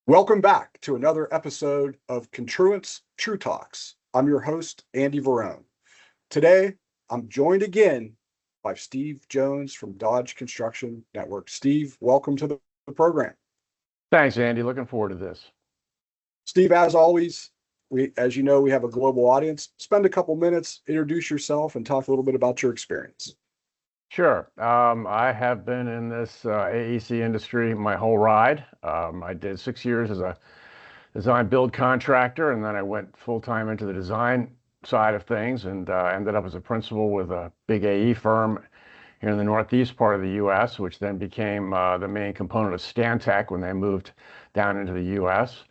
Welcome back to another episode of Contruent True Talks. I'm your host, Andy Verone. Today, I'm joined again by Steve Jones from Dodge Construction Network. Steve, welcome to the program. Thanks, Andy. Looking forward to this. Steve, as always, as you know, we have a global audience. Spend a couple minutes, introduce yourself, and talk a little bit about your experience. Sure. I have been in this AEC industry my whole ride. I did 6 years as a design build contractor, and then I went full time into the design side of things and ended up as a principal with a big AE firm here in the northeast part of the U.S., which then became the main component of Stantec when they moved down into the U.S.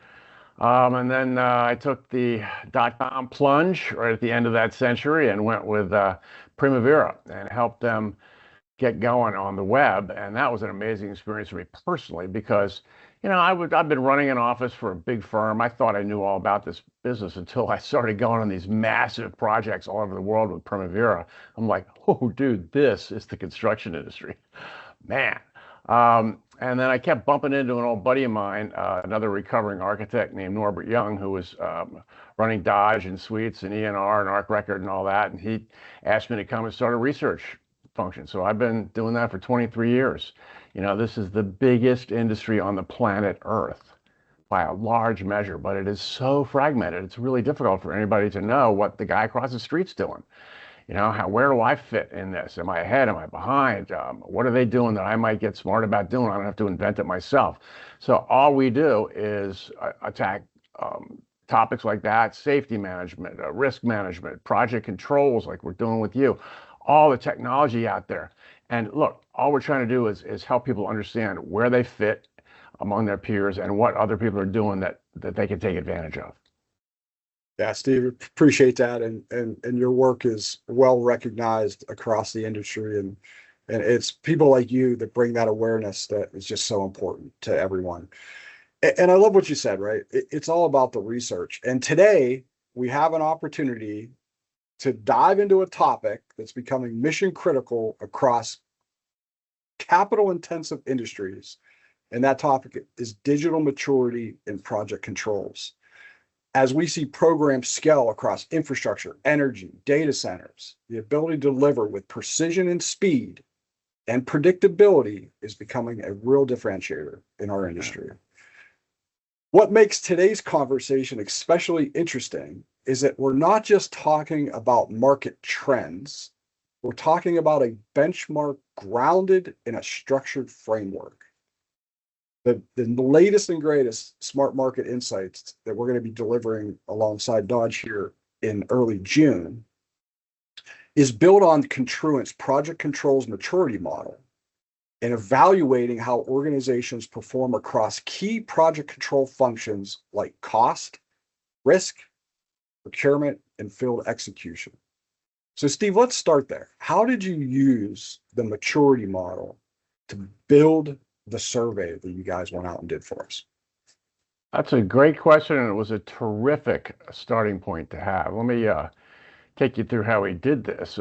And then I took the dot-com plunge right at the end of that century and went with Primavera and helped them get going on the web. And that was an amazing experience for me personally because, I've been running an office for a big firm. I thought I knew all about this business until I started going on these massive projects all over the world with Primavera. I'm like, oh, dude, this is the construction industry, man. And then I kept bumping into an old buddy of mine, another recovering architect named Norbert Young, who was running Dodge and Suites and ENR and Arc Record and all that. And he asked me to come and start a research function. So I've been doing that for 23 years. This is the biggest industry on the planet Earth by a large measure, but it is so fragmented. It's really difficult for anybody to know what the guy across the street's doing. Where do I fit in this? Am I ahead? Am I behind? What are they doing that I might get smart about doing? I don't have to invent it myself. So all we do is attack topics like that, safety management, risk management, project controls like we're doing with you, all the technology out there. And look, all we're trying to do is help people understand where they fit among their peers and what other people are doing that they can take advantage of. Yeah, Steve, appreciate that. And your work is well recognized across the industry. And it's people like you that bring that awareness that is just so important to everyone. And I love what you said, right? It's all about the research. And today we have an opportunity to dive into a topic that's becoming mission critical across capital intensive industries. And that topic is digital maturity and project controls. As we see programs scale across infrastructure, energy, data centers, the ability to deliver with precision and speed and predictability is becoming a real differentiator in our industry. What makes today's conversation especially interesting is that we're not just talking about market trends, we're talking about a benchmark grounded in a structured framework. The latest and greatest smart market insights that we're going to be delivering alongside Dodge here in early June is built on Contruent's project controls maturity model and evaluating how organizations perform across key project control functions like cost, risk, procurement, and field execution. So Steve, let's start there. How did you use the maturity model to build the survey that you guys went out and did for us? That's a great question, and it was a terrific starting point to have. Let me take you through how we did this.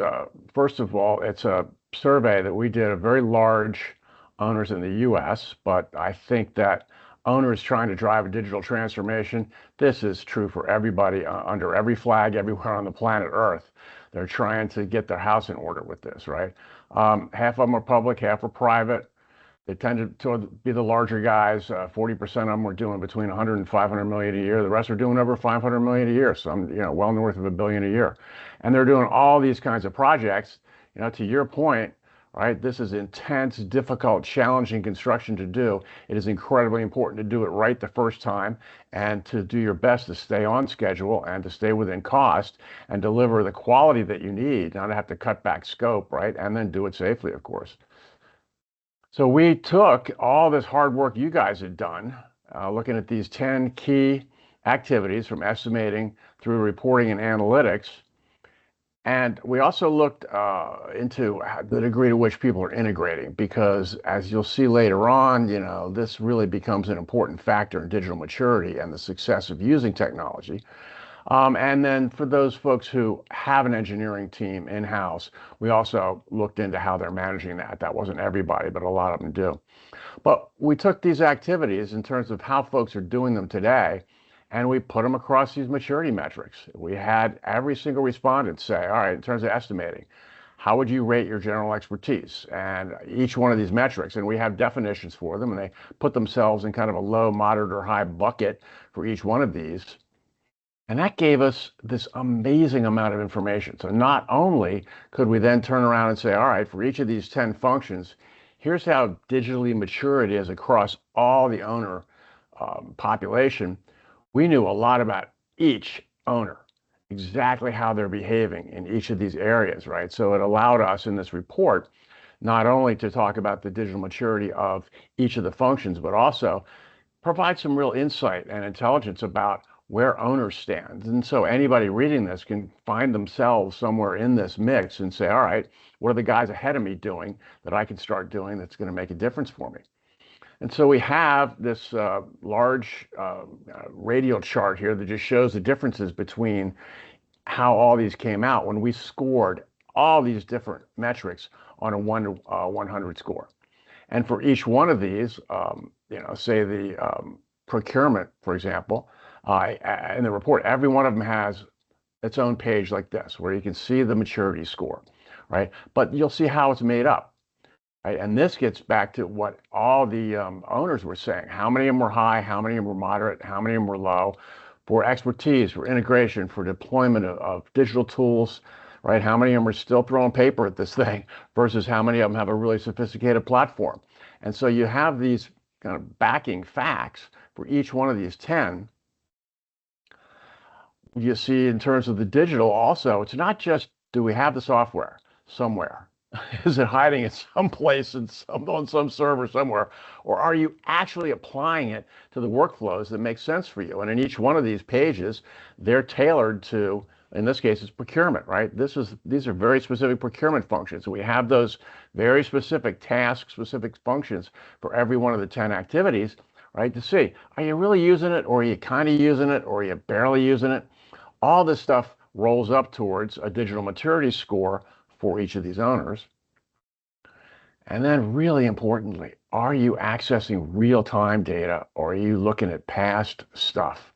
First of all, it's a survey that we did of very large owners in the U.S., but I think that owners trying to drive a digital transformation, this is true for everybody under every flag, everywhere on the planet Earth. They're trying to get their house in order with this, right? Half of them are public, half are private. They tend to be the larger guys. 40% of them were doing between 100 and 500 million a year. The rest are doing over 500 million a year. Some, well north of $1 billion a year. And they're doing all these kinds of projects. To your point, right? This is intense, difficult, challenging construction to do. It is incredibly important to do it right the first time and to do your best to stay on schedule and to stay within cost and deliver the quality that you need, not to have to cut back scope, right? And then do it safely, of course. So we took all this hard work you guys had done, looking at these 10 key activities from estimating through reporting and analytics. And we also looked into the degree to which people are integrating, because as you'll see later on, this really becomes an important factor in digital maturity and the success of using technology. And then for those folks who have an engineering team in-house, we also looked into how they're managing that. That wasn't everybody, but a lot of them do. But we took these activities in terms of how folks are doing them today, and we put them across these maturity metrics. We had every single respondent say, all right, in terms of estimating, how would you rate your general expertise? And each one of these metrics, and we have definitions for them, and they put themselves in kind of a low, moderate, or high bucket for each one of these. And that gave us this amazing amount of information. So not only could we then turn around and say, all right, for each of these 10 functions, here's how digitally mature it is across all the owner population. We knew a lot about each owner, exactly how they're behaving in each of these areas, right? So it allowed us in this report not only to talk about the digital maturity of each of the functions, but also provide some real insight and intelligence about where owners stand. And so anybody reading this can find themselves somewhere in this mix and say, all right, what are the guys ahead of me doing that I can start doing that's going to make a difference for me? And so we have this large radial chart here that just shows the differences between how all these came out when we scored all these different metrics on a 1 to 100 score. And for each one of these, say the procurement, for example, in the report, every one of them has its own page like this, where you can see the maturity score, right? But you'll see how it's made up, right? And this gets back to what all the owners were saying. How many of them were high? How many of them were moderate? How many of them were low? For expertise, for integration, for deployment of digital tools, right? How many of them are still throwing paper at this thing versus how many of them have a really sophisticated platform? And so you have these kind of backing facts for each one of these 10. You see in terms of the digital also, it's not just, do we have the software somewhere? Is it hiding in some place on some server somewhere? Or are you actually applying it to the workflows that make sense for you? And in each one of these pages, they're tailored to, in this case, it's procurement, right? These are very specific procurement functions. We have those very specific task, specific functions for every one of the 10 activities, right? To see, are you really using it, or are you kind of using it, or are you barely using it? All this stuff rolls up towards a digital maturity score for each of these owners. And then really importantly, are you accessing real-time data, or are you looking at past stuff?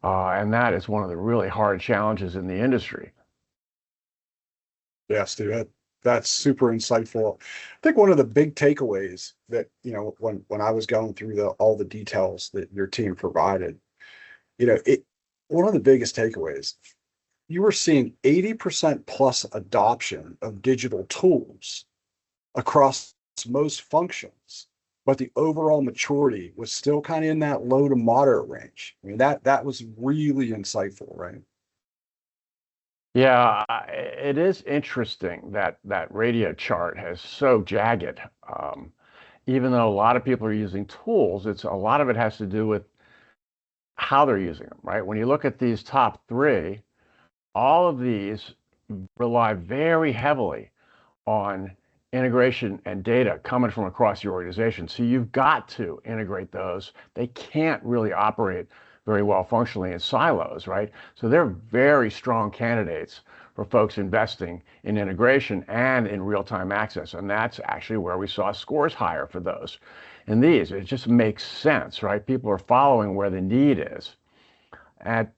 And that is one of the really hard challenges in the industry. Yeah, Steve, that's super insightful. I think one of the big takeaways that, when I was going through all the details that your team provided, one of the biggest takeaways, you were seeing 80% plus adoption of digital tools across most functions, but the overall maturity was still kind of in that low to moderate range. I mean, that was really insightful, right? Yeah, it is interesting that that radio chart has so jagged. Even though a lot of people are using tools, a lot of it has to do with how they're using them, right? When you look at these top three, all of these rely very heavily on integration and data coming from across your organization. So you've got to integrate those. They can't really operate very well functionally in silos, right? So they're very strong candidates for folks investing in integration and in real-time access. And that's actually where we saw scores higher for those. And these, it just makes sense, right? People are following where the need is. At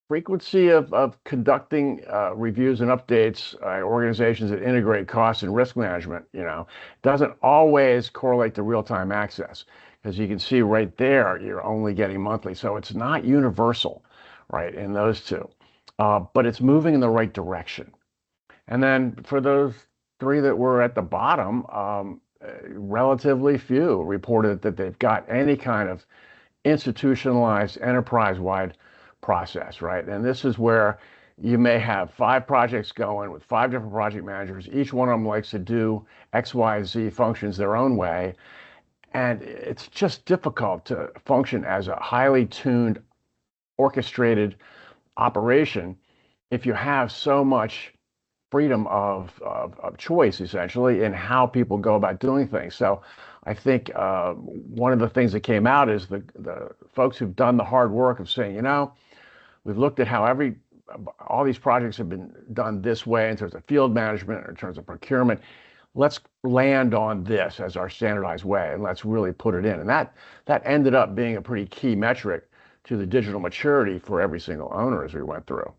frequency of conducting reviews and updates, organizations that integrate cost and risk management, doesn't always correlate to real-time access. As you can see right there, you're only getting monthly. So it's not universal, right, in those two. But it's moving in the right direction. And then for those three that were at the bottom, relatively few reported that they've got any kind of institutionalized enterprise-wide process, right? And this is where you may have 5 projects going with 5 different project managers. Each one of them likes to do X, Y, Z functions their own way. And it's just difficult to function as a highly tuned, orchestrated operation if you have so much freedom of choice, essentially, in how people go about doing things. So I think one of the things that came out is the folks who've done the hard work of saying, We've looked at how all these projects have been done this way in terms of field management or in terms of procurement. Let's land on this as our standardized way, and let's really put it in. And that ended up being a pretty key metric to the digital maturity for every single owner as we went through.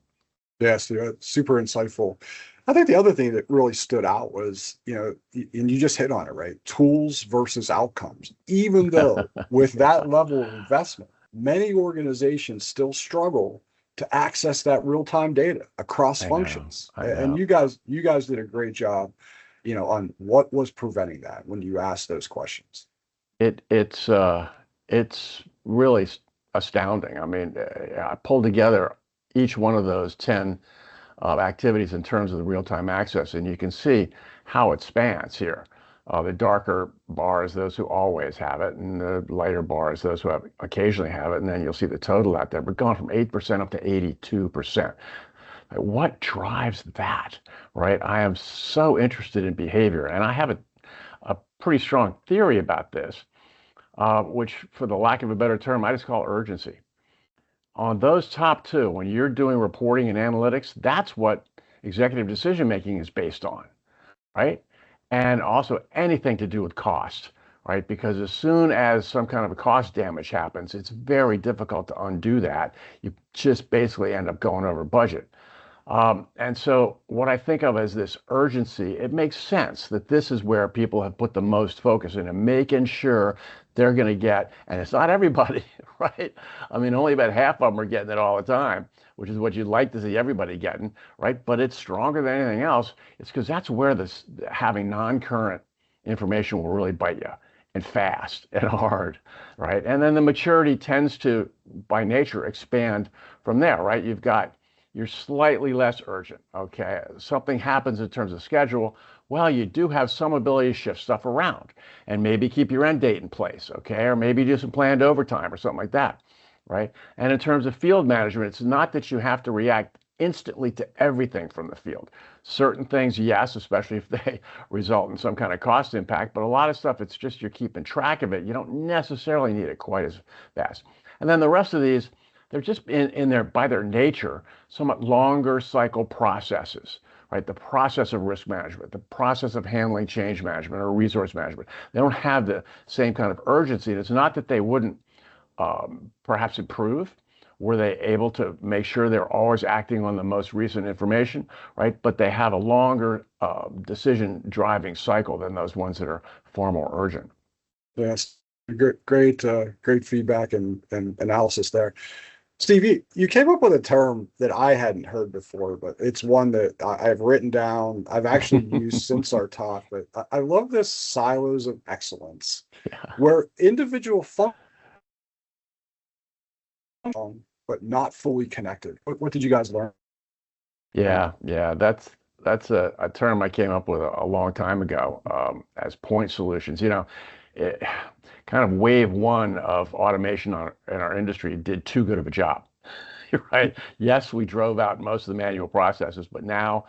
Yes, super insightful. I think the other thing that really stood out was, and you just hit on it, right? Tools versus outcomes. Even though with that level of investment, many organizations still struggle to access that real-time data across I know, functions. I And know. you guys did a great job, on what was preventing that when you asked those questions. It's really astounding. I mean, I pulled together each one of those 10 activities in terms of the real-time access, and you can see how it spans here. The darker bars, those who always have it, and the lighter bars, those who occasionally have it, and then you'll see the total out there. We're going from 8% up to 82%. What drives that, right? I am so interested in behavior, and I have a pretty strong theory about this, which, for the lack of a better term, I just call urgency. On those top two, when you're doing reporting and analytics, that's what executive decision making is based on, right? And also anything to do with cost, right? Because as soon as some kind of a cost damage happens, it's very difficult to undo that. You just basically end up going over budget. And so what I think of as this urgency, it makes sense that this is where people have put the most focus into making sure they're going to get, and it's not everybody, right? I mean, only about half of them are getting it all the time, which is what you'd like to see everybody getting, right? But it's stronger than anything else. It's because that's where this having non-current information will really bite you, and fast and hard, right? And then the maturity tends to, by nature, expand from there, right? You're slightly less urgent, okay? Something happens in terms of schedule, well, you do have some ability to shift stuff around and maybe keep your end date in place, okay? Or maybe do some planned overtime or something like that, right? And in terms of field management, it's not that you have to react instantly to everything from the field. Certain things, yes, especially if they result in some kind of cost impact, but a lot of stuff, it's just you're keeping track of it. You don't necessarily need it quite as fast. And then the rest of these, they're just in their, by their nature, somewhat longer cycle processes, right? The process of risk management, the process of handling change management or resource management. They don't have the same kind of urgency. And it's not that they wouldn't perhaps improve. Were they able to make sure they're always acting on the most recent information, right? But they have a longer decision driving cycle than those ones that are far more urgent. Yes, great feedback and analysis there. Steve, you came up with a term that I hadn't heard before, but it's one that I've written down. I've actually used since our talk, but I love this silos of excellence, Yeah. where individual function, but not fully connected. What did you guys learn from Yeah, that? yeah, that's a term I came up with a long time ago as point solutions. It, kind of wave one of automation in our industry did too good of a job, right? Yes, we drove out most of the manual processes, but now,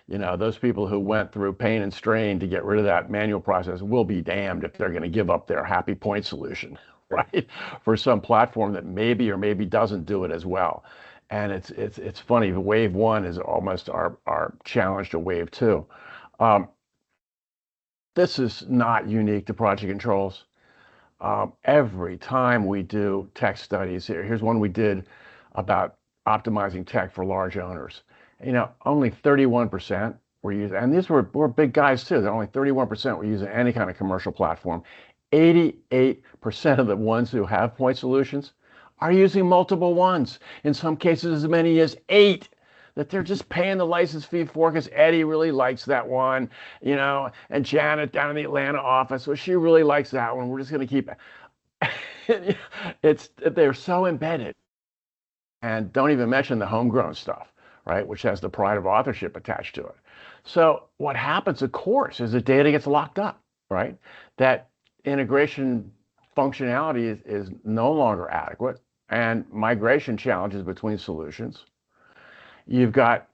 those people who went through pain and strain to get rid of that manual process will be damned if they're going to give up their happy point solution, right? For some platform that maybe or maybe doesn't do it as well. And it's funny, wave one is almost our challenge to wave two. Um, this is not unique to project controls. Every time we do tech studies here's one we did about optimizing tech for large owners. Only 31% were using, and these were big guys too. They're only 31% were using any kind of commercial platform. 88% of the ones who have point solutions are using multiple ones. In some cases, as many as 8 that they're just paying the license fee for because Eddie really likes that one, and Janet down in the Atlanta office, well, she really likes that one. We're just going to keep it. They're so embedded, and don't even mention the homegrown stuff, right? Which has the pride of authorship attached to it. So what happens, of course, is the data gets locked up, right? That integration functionality is no longer adequate, and migration challenges between solutions. You've got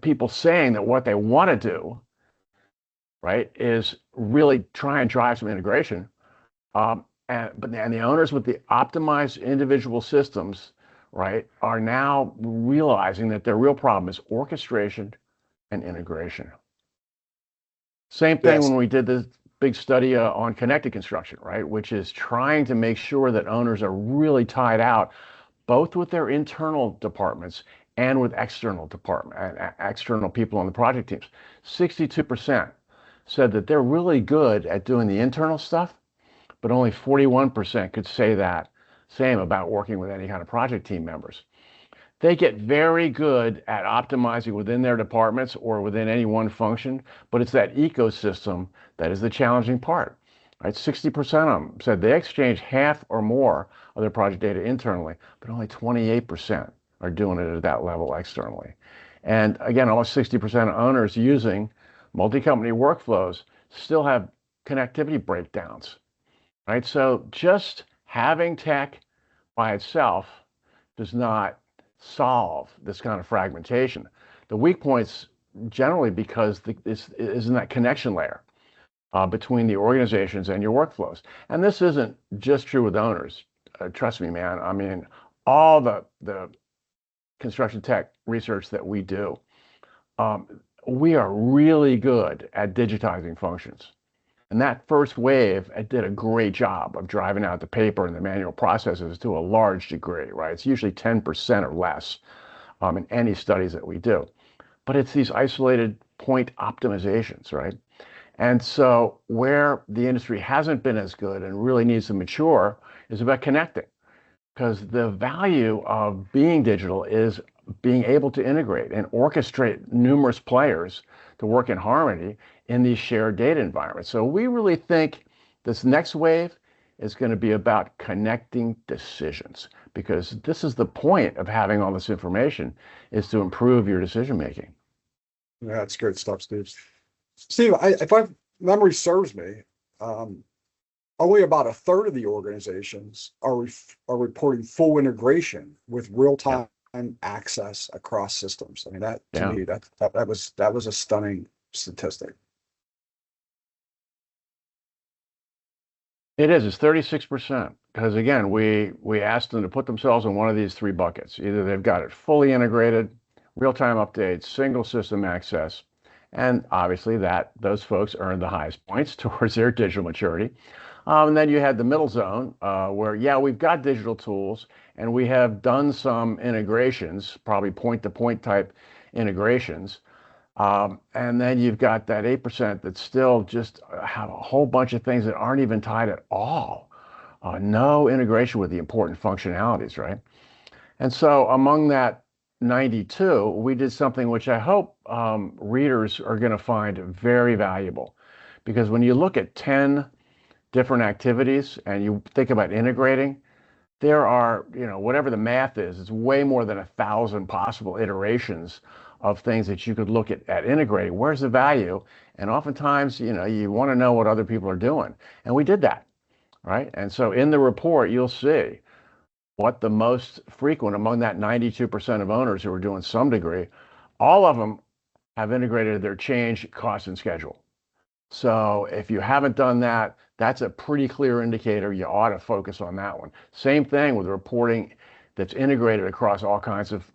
people saying that what they want to do, right, is really try and drive some integration. And the owners with the optimized individual systems, right, are now realizing that their real problem is orchestration and integration. Same thing Yes. when we did this big study on connected construction, right, which is trying to make sure that owners are really tied out both with their internal departments and with external people on the project teams. 62% said that they're really good at doing the internal stuff, but only 41% could say that same about working with any kind of project team members. They get very good at optimizing within their departments or within any one function, but it's that ecosystem that is the challenging part. Right? 60% of them said they exchange half or more of their project data internally, but only 28% are doing it at that level externally. And again, almost 60% of owners using multi-company workflows still have connectivity breakdowns. Right? So just having tech by itself does not solve this kind of fragmentation. The weak points generally because this isn't that connection layer between the organizations and your workflows. And this isn't just true with owners. Trust me, man. I mean, all the construction tech research that we do, we are really good at digitizing functions. And that first wave, it did a great job of driving out the paper and the manual processes to a large degree, right? It's usually 10% or less in any studies that we do. But it's these isolated point optimizations, right? And so where the industry hasn't been as good and really needs to mature is about connecting. Because the value of being digital is being able to integrate and orchestrate numerous players to work in harmony in these shared data environments. So we really think this next wave is going to be about connecting decisions, because this is the point of having all this information, is to improve your decision making. Yeah, that's great stuff, Steve. Steve, if my memory serves me, only about a third of the organizations are reporting full integration with Yeah. real-time access across systems. I mean, that to Yeah. me, that was a stunning statistic. It is. It's 36%. Because again, we asked them to put themselves in one of these three buckets. Either they've got it fully integrated, real-time updates, single system access, and obviously those folks earn the highest points towards their digital maturity. And then you had the middle zone where, yeah, we've got digital tools and we have done some integrations, probably point-to-point type integrations. And then you've got that 8% that still just have a whole bunch of things that aren't even tied at all. No integration with the important functionalities, right? And so among that 92, we did something which I hope readers are going to find very valuable. Because when you look at 10 different activities and you think about integrating, there are, whatever the math is, it's way more than 1,000 possible iterations of things that you could look at integrating. Where's the value? And oftentimes, you want to know what other people are doing. And we did that, right? And so in the report, you'll see what the most frequent among that 92% of owners who are doing some degree, all of them have integrated their change, cost, and schedule. So if you haven't done that, that's a pretty clear indicator. You ought to focus on that one. Same thing with reporting that's integrated across all kinds of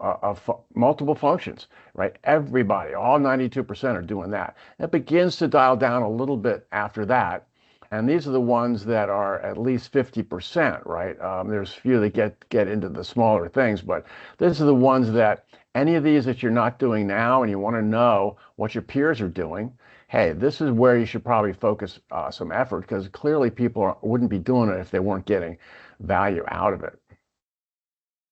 multiple functions, right? Everybody, all 92% are doing that. It begins to dial down a little bit after that. And these are the ones that are at least 50%, right? There's a few that get into the smaller things, but these are the ones that any of these that you're not doing now and you want to know what your peers are doing, hey, this is where you should probably focus some effort, because clearly people wouldn't be doing it if they weren't getting value out of it.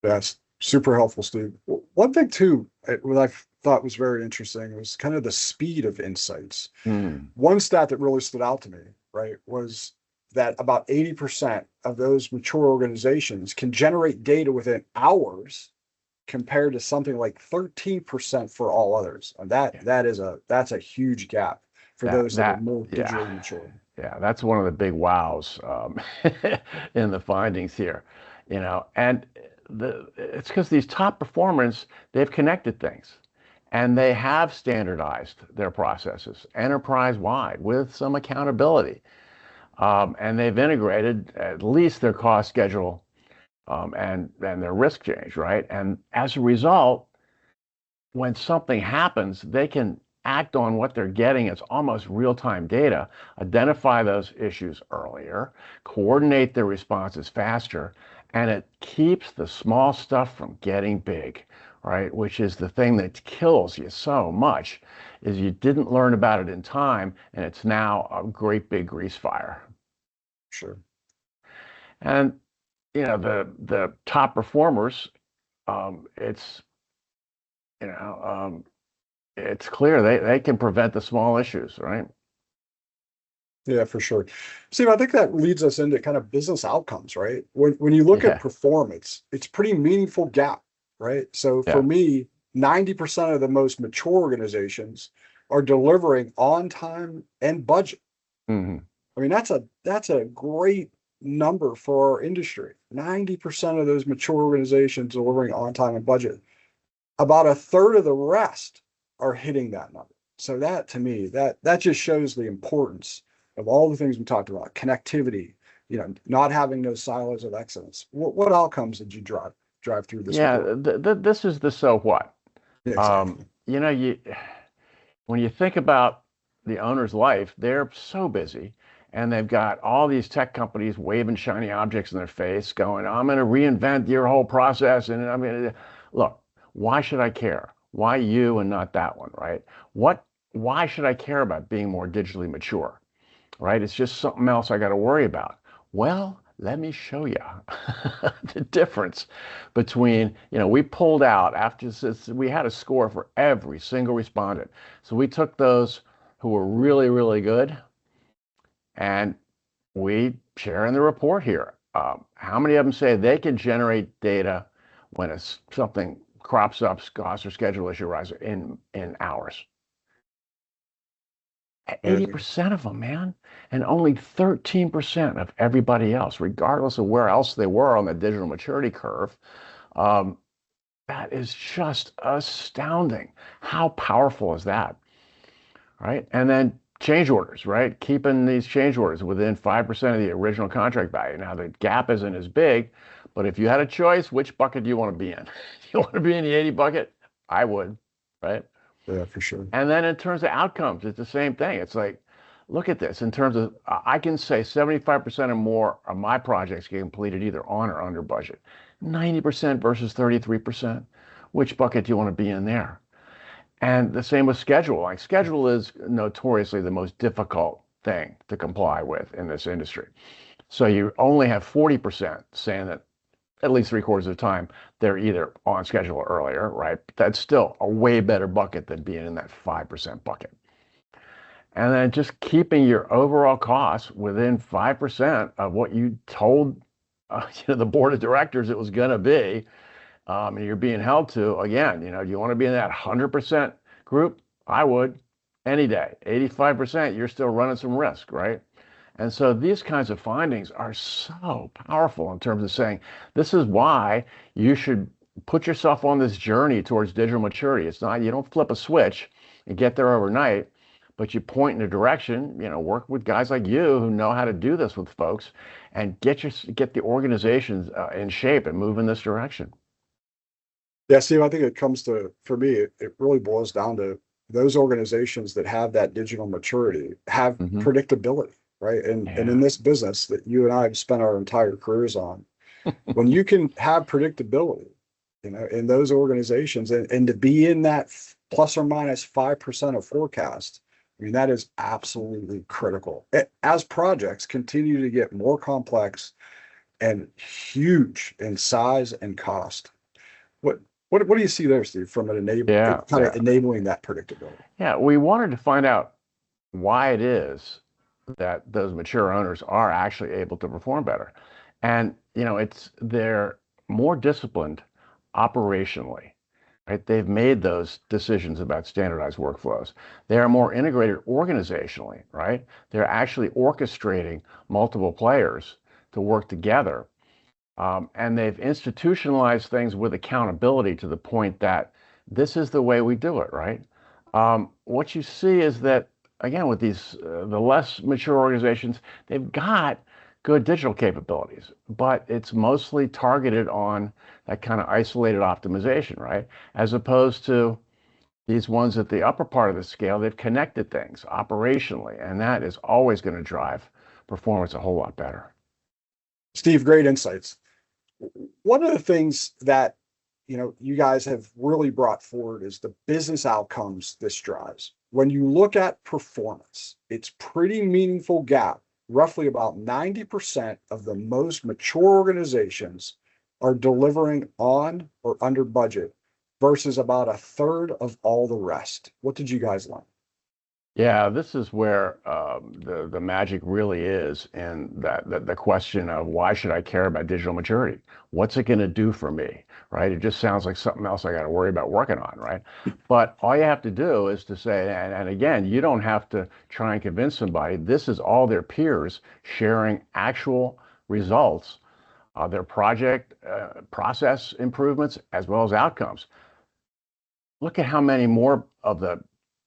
That's super helpful, Steve. One thing too, what I thought was very interesting was kind of the speed of insights. Hmm. One stat that really stood out to me, right, was that about 80% of those mature organizations can generate data within hours compared to something like 13% for all others. And that's a huge gap for those that are more Yeah, digitally mature. yeah, that's one of the big wows in the findings here, and it's because these top performers, they've connected things and they have standardized their processes enterprise-wide with some accountability. And they've integrated at least their cost schedule and their risk change, right? And as a result, when something happens, they can act on what they're getting as almost real-time data, identify those issues earlier, coordinate their responses faster, and it keeps the small stuff from getting big, right? Which is the thing that kills you so much, is you didn't learn about it in time, and it's now a great big grease fire. Sure. And the top performers, it's you know it's clear they can prevent the small issues, right? Yeah, for sure. Steve, I think that leads us into kind of business outcomes, right? When you look at Yeah, performance, it's pretty meaningful gap, right? So for yeah. me, 90% of the most mature organizations are delivering on time and budget. Hmm. I mean, that's a great number for our industry. 90% of those mature organizations delivering on time and budget. About a third of the rest are hitting that number. So that to me, that just shows the importance of all the things we talked about, connectivity, not having those silos of excellence. What outcomes did you drive through this Yeah, report? this is the so what. Yeah, exactly. You when you think about the owner's life, they're so busy and they've got all these tech companies waving shiny objects in their face, going, I'm going to reinvent your whole process. And I mean, look, why should I care? Why you and not that one, right? Why should I care about being more digitally mature? Right? It's just something else I got to worry about. Well, let me show you the difference between, we pulled out after we had a score for every single respondent. So we took those who were really, really good and we share in the report here. How many of them say they can generate data when something crops up, cost or schedule issue arises in hours? Yeah, 80% of them, man, and only 13% of everybody else, regardless of where else they were on the digital maturity curve. Um, that is just astounding. How powerful is that, right? And then change orders, right? Keeping these change orders within 5% of the original contract value. Now, the gap isn't as big, but if you had a choice, which bucket do you want to be in? You want to be in the 80 bucket? I would, right? yeah, for sure. And then in terms of outcomes, it's the same thing. It's like, look at this in terms of, I can say 75% or more of my projects get completed either on or under budget. 90% versus 33%. Which bucket do you want to be in there? And the same with schedule. Like schedule is notoriously the most difficult thing to comply with in this industry. So you only have 40% saying that at least three-quarters of the time, they're either on schedule or earlier, right? But that's still a way better bucket than being in that 5% bucket. And then just keeping your overall costs within 5% of what you told the board of directors it was going to be, and you're being held to, again, do you want to be in that 100% group? I would any day. 85%, you're still running some risk, right? And so these kinds of findings are so powerful in terms of saying, this is why you should put yourself on this journey towards digital maturity. It's not, you don't flip a switch and get there overnight, but you point in a direction, work with guys like you who know how to do this with folks and get the organizations in shape and move in this direction. Yeah, Steve, I think it comes to, for me, it really boils down to those organizations that have that digital maturity, have Hmm. predictability, right? And in Yeah. this business that you and I have spent our entire careers on, when you can have predictability, in those organizations and to be in that plus or minus 5% of forecast, I mean, that is absolutely critical. As projects continue to get more complex and huge in size and cost. What what do you see there, Steve, from an Yeah. kind of Yeah. enabling that predictability? Yeah. We wanted to find out why it is that those mature owners are actually able to perform better. And, they're more disciplined operationally, right? They've made those decisions about standardized workflows. They are more integrated organizationally, right? They're actually orchestrating multiple players to work together. And they've institutionalized things with accountability to the point that this is the way we do it, right? What you see is that, again, with the less mature organizations, they've got good digital capabilities, but it's mostly targeted on that kind of isolated optimization, right? As opposed to these ones at the upper part of the scale, they've connected things operationally, and that is always going to drive performance a whole lot better. Steve, great insights. One of the things that you guys have really brought forward is the business outcomes this drives. When you look at performance, it's pretty meaningful gap. Roughly about 90% of the most mature organizations are delivering on or under budget versus about a third of all the rest. What did you guys learn? Yeah, this is where the magic really is, and the question of why should I care about digital maturity? What's it going to do for me, right? It just sounds like something else I got to worry about working on, right? But all you have to do is to say, and again, you don't have to try and convince somebody. This is all their peers sharing actual results, their project process improvements, as well as outcomes. Look at how many more of the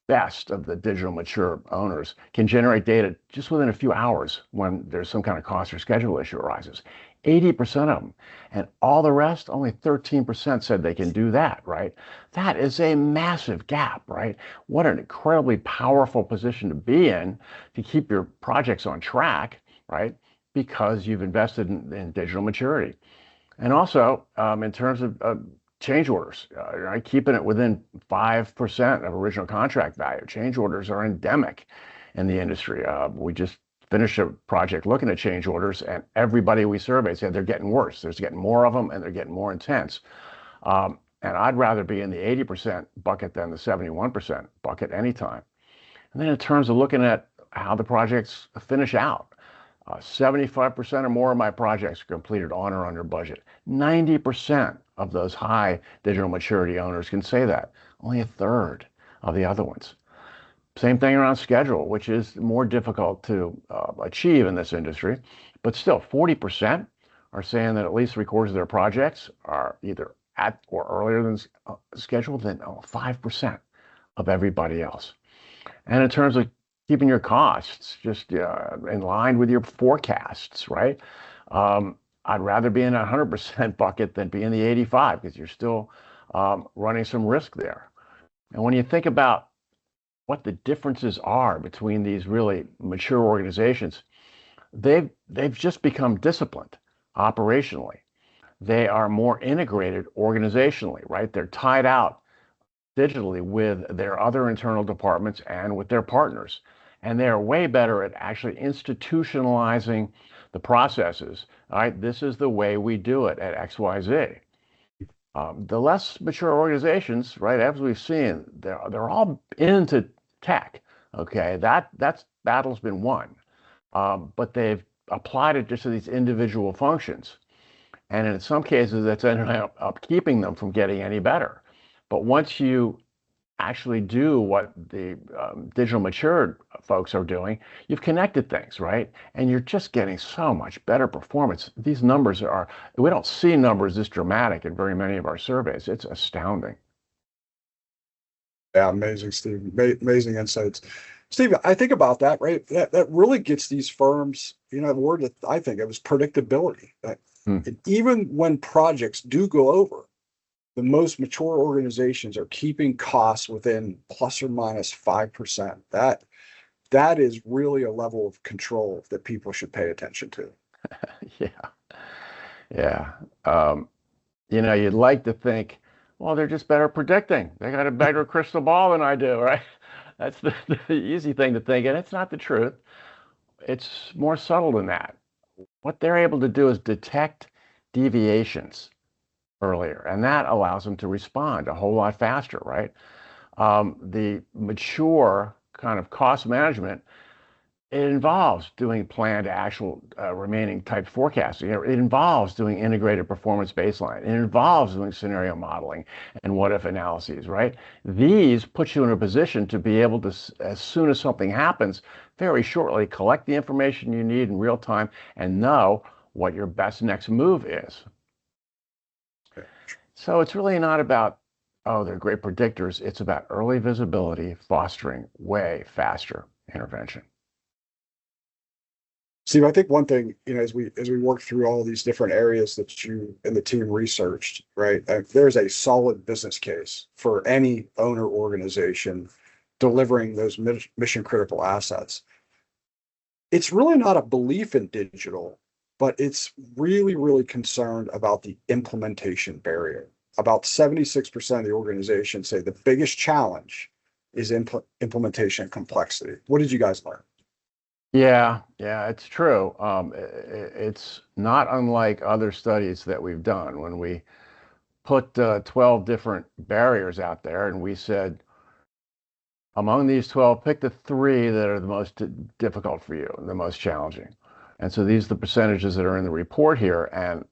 best of the digital mature owners can generate data just within a few hours when there's some kind of cost or schedule issue arises. 80% of them. And all the rest, only 13% said they can do that, right? That is a massive gap, right? What an incredibly powerful position to be in to keep your projects on track, right? Because you've invested in digital maturity. And also, in terms of change orders, right? Keeping it within 5% of original contract value. Change orders are endemic in the industry. We just finished a project looking at change orders, and everybody we surveyed said they're getting worse. There's getting more of them, and they're getting more intense. And I'd rather be in the 80% bucket than the 71% bucket anytime. And then in terms of looking at how the projects finish out, 75% or more of my projects are completed on or under budget. 90% of those high digital maturity owners can say that. Only a third of the other ones. Same thing around schedule, which is more difficult to achieve in this industry. But still, 40% are saying that at least 3/4 of their projects are either at or earlier than scheduled, than 5% of everybody else. And in terms of keeping your costs just in line with your forecasts, right? I'd rather be in a 100% bucket than be in the 85 because you're still running some risk there. And when you think about what the differences are between these really mature organizations, they've just become disciplined operationally. They are more integrated organizationally, right? They're tied out digitally with their other internal departments and with their partners. And they're way better at actually institutionalizing the processes. All right, this is the way we do it at XYZ. The less mature organizations, right, as we've seen, they're all into tech. Okay, that's battle's been won, but they've applied it just to these individual functions, and in some cases, that's ended up keeping them from getting any better. But once you actually do what the digital matured folks are doing, you've connected things, right? And you're just getting so much better performance. These numbers are, we don't see numbers this dramatic in very many of our surveys. It's astounding. Yeah, amazing, Steve. Amazing insights. Steve, I think about that, right? That really gets these firms, the word that I think of is predictability. Hmm. And even when projects do go over, the most mature organizations are keeping costs within plus or minus 5%. That is really a level of control that people should pay attention to. Yeah, yeah. You'd like to think, well, they're just better predicting. They got a better crystal ball than I do, right? That's the easy thing to think, and it's not the truth. It's more subtle than that. What they're able to do is detect deviations earlier, and that allows them to respond a whole lot faster, right? The mature kind of cost management, it involves doing planned actual remaining type forecasting. It involves doing integrated performance baseline. It involves doing scenario modeling and what if analyses, right? These put you in a position to be able to, as soon as something happens, very shortly collect the information you need in real time and know what your best next move is. So it's really not about, oh, they're great predictors. It's about early visibility, fostering way faster intervention. Steve, I think one thing, as we work through all these different areas that you and the team researched, right? There's a solid business case for any owner organization delivering those mission critical assets. It's really not a belief in digital, but it's really, really concerned about the implementation barrier. About 76% of the organization say the biggest challenge is implementation complexity. What did you guys learn? Yeah, yeah, it's true. It's not unlike other studies that we've done when we put 12 different barriers out there and we said, among these 12, pick the three that are the most difficult for you and the most challenging. And so these are the percentages that are in the report here. And,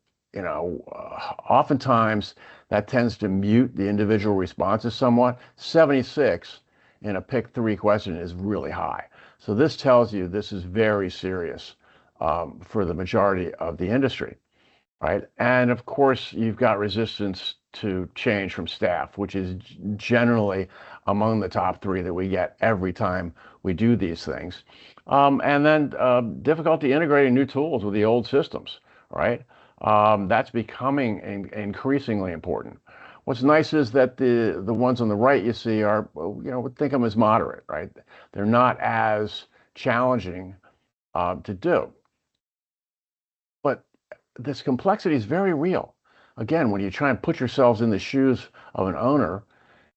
oftentimes that tends to mute the individual responses somewhat. 76 in a pick three question is really high. So this tells you this is very serious for the majority of the industry, right? And of course, you've got resistance to change from staff, which is generally among the top three that we get every time we do these things. And then difficulty integrating new tools with the old systems, right? That's becoming increasingly important. What's nice is that the ones on the right you see are, think of them as moderate, right? They're not as challenging to do. But this complexity is very real. Again, when you try and put yourselves in the shoes of an owner,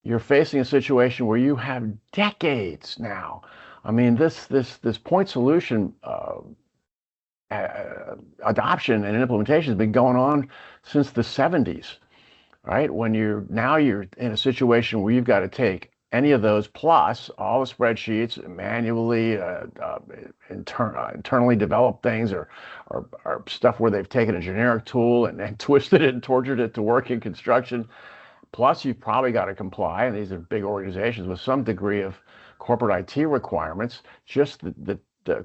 you're facing a situation where you have decades now. I mean, this point solution adoption and implementation has been going on since the 70s, right? When you're in a situation where you've got to take any of those plus all the spreadsheets manually, internally developed things or stuff where they've taken a generic tool and twisted it and tortured it to work in construction. Plus, you've probably got to comply, and these are big organizations with some degree of corporate IT requirements. Just the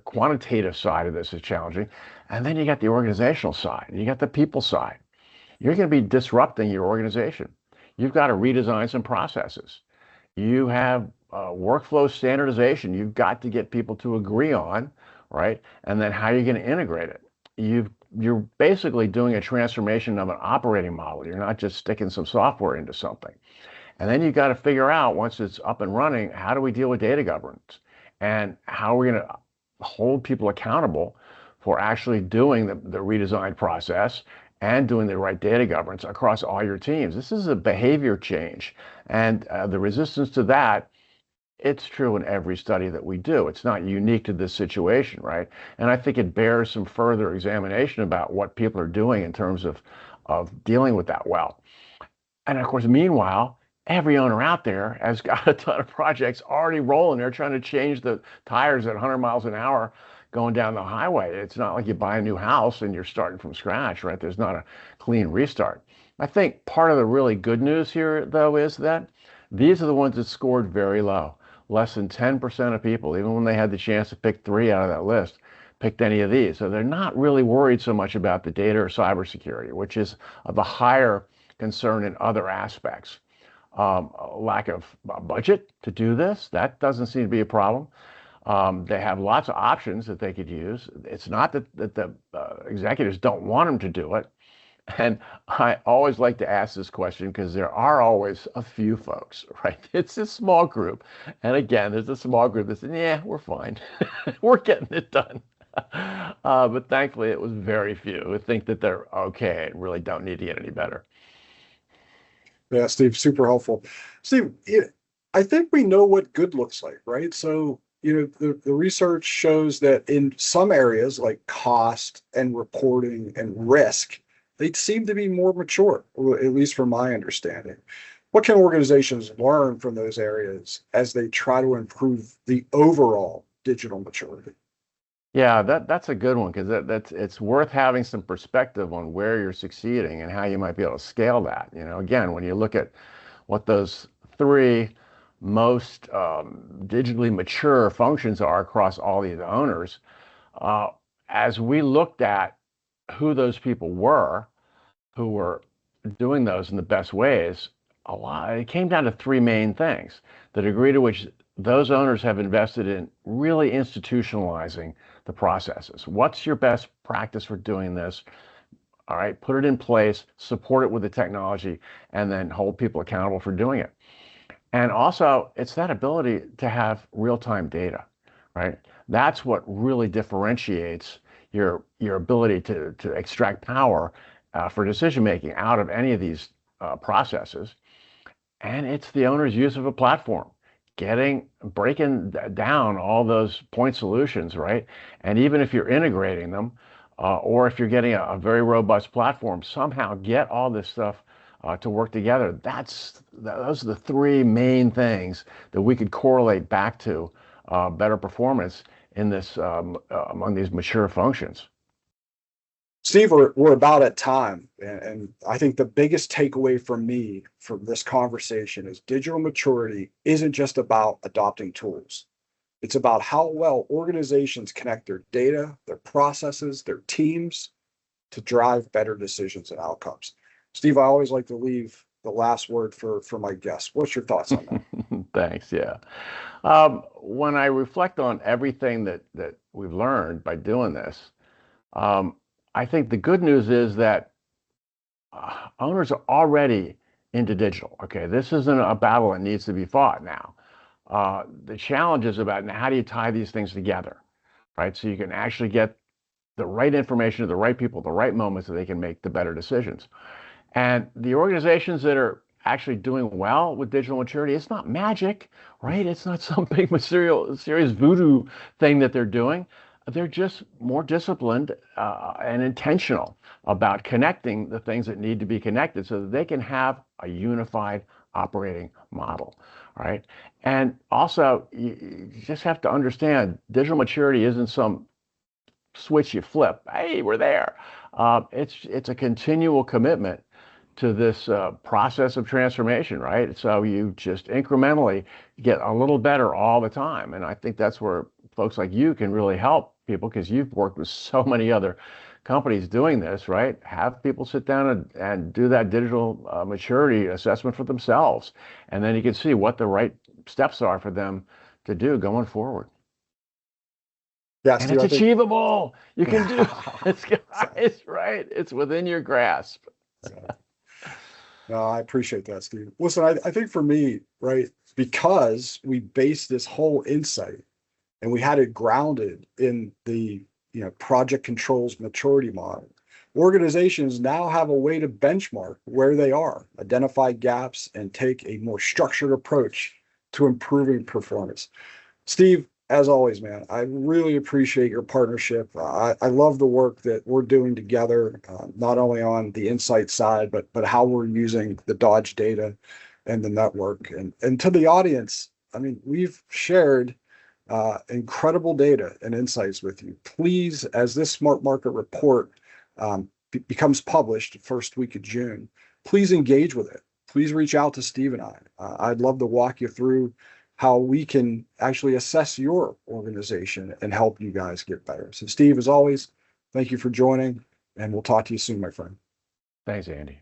quantitative side of this is challenging. And then you got the organizational side, and you got the people side. You're going to be disrupting your organization. You've got to redesign some processes. You have workflow standardization you've got to get people to agree on, right? And then how you're going to integrate it. You're basically doing a transformation of an operating model. You're not just sticking some software into something. And then you've got to figure out, once it's up and running, how do we deal with data governance? And how are we going to hold people accountable for actually doing the redesigned process and doing the right data governance across all your teams? This is a behavior change. And the resistance to that, it's true in every study that we do. It's not unique to this situation, right? And I think it bears some further examination about what people are doing in terms of dealing with that well. And of course, meanwhile, every owner out there has got a ton of projects already rolling. They're trying to change the tires at 100 miles an hour going down the highway. It's not like you buy a new house and you're starting from scratch, right? There's not a clean restart. I think part of the really good news here, though, is that these are the ones that scored very low. Less than 10% of people, even when they had the chance to pick three out of that list, picked any of these. So they're not really worried so much about the data or cybersecurity, which is of a higher concern in other aspects. Lack of budget to do this, that doesn't seem to be a problem. They have lots of options that they could use. It's not that the executives don't want them to do it. And I always like to ask this question because there are always a few folks, right? It's a small group. And again, there's a small group that says, yeah, we're fine. We're getting it done. But thankfully, it was very few who think that they're okay and really don't need to get any better. Yeah, Steve, super helpful. Steve, I think we know what good looks like, right? So, the research shows that in some areas like cost and reporting and risk, they seem to be more mature, at least from my understanding. What can organizations learn from those areas as they try to improve the overall digital maturity? Yeah, that's a good one because it's worth having some perspective on where you're succeeding and how you might be able to scale that. Again, when you look at what those three most digitally mature functions are across all these owners, uh, as we looked at who those people were who were doing those in the best ways, it came down to three main things: the degree to which those owners have invested in really institutionalizing the processes. What's your best practice for doing this? All right, put it in place, support it with the technology, and then hold people accountable for doing it. And also, it's that ability to have real-time data, right? That's what really differentiates your ability to extract power for decision making out of any of these processes. And it's the owner's use of a platform, breaking down all those point solutions, right? And even if you're integrating them, or if you're getting a very robust platform, somehow get all this stuff to work together. Those are the three main things that we could correlate back to better performance in this among these mature functions. Steve, we're about at time. And I think the biggest takeaway for me from this conversation is digital maturity isn't just about adopting tools. It's about how well organizations connect their data, their processes, their teams to drive better decisions and outcomes. Steve, I always like to leave the last word for my guests. What's your thoughts on that? Thanks. Yeah. When I reflect on everything that we've learned by doing this, um, I think the good news is that owners are already into digital. Okay, this isn't a battle that needs to be fought now. The challenge is about now, how do you tie these things together, right? So you can actually get the right information to the right people at the right moment so they can make the better decisions. And the organizations that are actually doing well with digital maturity, it's not magic, right? It's not some big serious voodoo thing that they're doing. They're just more disciplined and intentional about connecting the things that need to be connected so that they can have a unified operating model, right? And also, you just have to understand digital maturity isn't some switch you flip. Hey, we're there. It's a continual commitment to this process of transformation, right? So you just incrementally get a little better all the time. And I think that's where folks like you can really help people, because you've worked with so many other companies doing this, right? Have people sit down and do that digital maturity assessment for themselves. And then you can see what the right steps are for them to do going forward. Yeah, And Steve, it's I think achievable. You can do it, guys, right? It's within your grasp. no, I appreciate that, Steve. Listen, I think for me, right, because we based this whole insight and we had it grounded in the project controls maturity model, organizations now have a way to benchmark where they are, identify gaps, and take a more structured approach to improving performance. Steve, as always, man, I really appreciate your partnership. I love the work that we're doing together, not only on the insight side, but how we're using the Dodge data and the network. And to the audience, I mean, we've shared incredible data and insights with you. Please, as this smart market report becomes published first week of June, please engage with it. Please reach out to Steve and I. I'd love to walk you through how we can actually assess your organization and help you guys get better. So Steve, as always, thank you for joining, and we'll talk to you soon, my friend. Thanks, Andy.